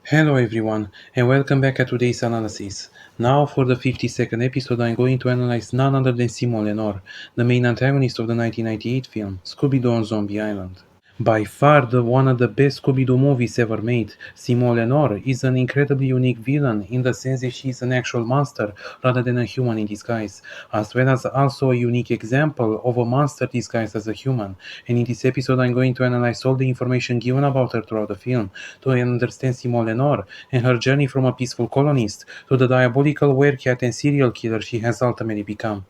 Hello everyone, and welcome back at today's analysis. Now for the 52nd episode I'm going to analyze none other than Simone Lenoir, the main antagonist of the 1998 film, Scooby Doo on Zombie Island. By far one of the best Scooby-Doo movies ever made, Simone Lenoir is an incredibly unique villain in the sense that she is an actual monster rather than a human in disguise, as well as also a unique example of a monster disguised as a human. And in this episode I'm going to analyze all the information given about her throughout the film to understand Simone Lenoir and her journey from a peaceful colonist to the diabolical werecat and serial killer she has ultimately become.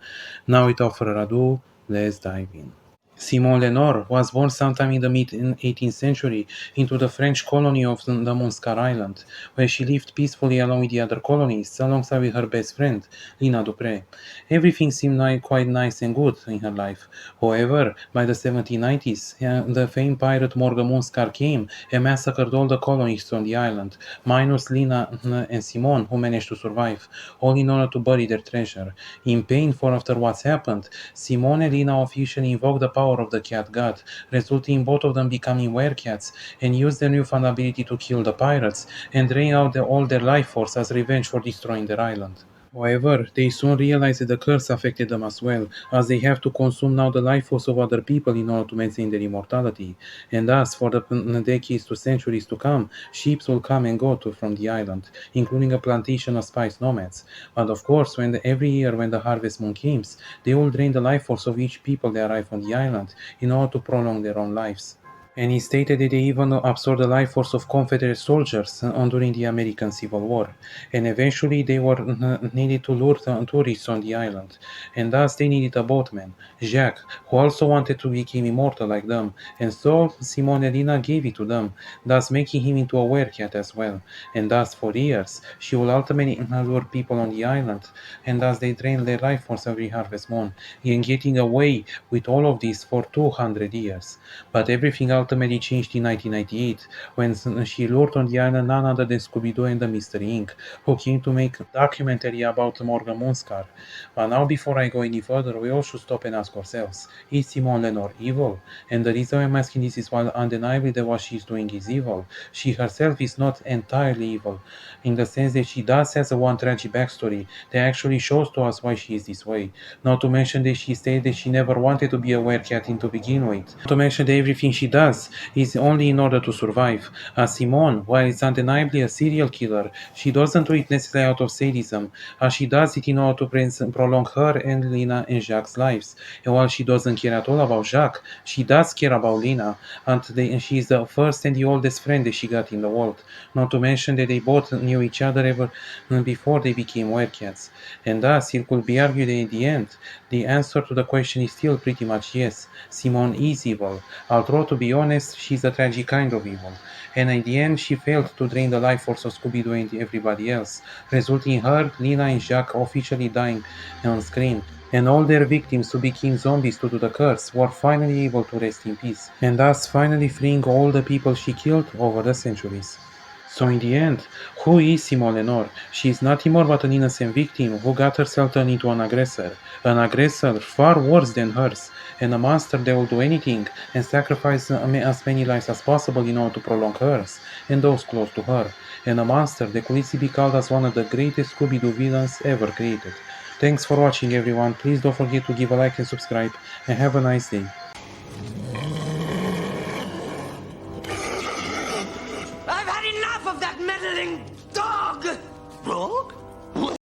Now without further ado, let's dive in. Simone Lenoir was born sometime in the mid-18th century into the French colony of the Monscar Island, where she lived peacefully along with the other colonists, alongside with her best friend, Lina Dupré. Everything seemed quite nice and good in her life. However, by the 1790s, the famed pirate Morgan Monscar came and massacred all the colonists on the island, minus Lina and Simone, who managed to survive, all in order to bury their treasure. In pain for after what's happened, Simone and Lina officially invoked the power of the cat god, resulting in both of them becoming werecats, and used their newfound ability to kill the pirates and drain out all their life force as revenge for destroying their island. However, they soon realized that the curse affected them as well, as they have to consume now the life force of other people in order to maintain their immortality. And thus, for the decades to centuries to come, ships will come and go from the island, including a plantation of spice nomads. But of course, every year when the harvest moon comes, they will drain the life force of each people that arrive on the island in order to prolong their own lives. And he stated that they even absorbed the life force of Confederate soldiers during the American Civil War, and eventually they were needed to lure the tourists on the island, and thus they needed a boatman, Jacques, who also wanted to become immortal like them, and so Simone Elena gave it to them, thus making him into a werecat as well, and thus for years she will ultimately lure people on the island, and thus they drain their life force every harvest moon, and getting away with all of this for 200 years. But everything ultimately changed in 1998 when she lured on the island none other than Scooby Doo and the Mystery Inc., who came to make a documentary about Morgan Monscar. But now, before I go any further, we all should stop and ask ourselves, is Simone Lenoir evil? And the reason I'm asking this is while undeniably that what she's doing is evil, she herself is not entirely evil, in the sense that she does has a one tragic backstory that actually shows to us why she is this way. Not to mention that she stated that she never wanted to be a werecat to begin with. Not to mention that everything she does is only in order to survive. As Simone, while it's undeniably a serial killer, she doesn't do it necessarily out of sadism, as she does it in order to prolong her and Lina and Jacques' lives. And while she doesn't care at all about Jacques, she does care about Lina, and she is the first and the oldest friend that she got in the world. Not to mention that they both knew each other ever before they became werecats. And thus, it could be argued that in the end, the answer to the question is still pretty much yes. Simone is evil, although to be honest, she's a tragic kind of evil. And in the end, she failed to drain the life force of Scooby-Doo and everybody else, resulting in her, Lina, and Jacques officially dying on screen. And all their victims who became zombies due to the curse were finally able to rest in peace, and thus finally freeing all the people she killed over the centuries. So in the end, who is Simone Lenoir? She is nothing more but an innocent victim who got herself turned into an aggressor far worse than hers, and a monster that will do anything and sacrifice as many lives as possible in order to prolong hers and those close to her, and a monster that could easily be called as one of the greatest Scooby-Doo villains ever created. Thanks for watching everyone, please don't forget to give a like and subscribe, and have a nice day. I've had enough of that meddling dog! Oh?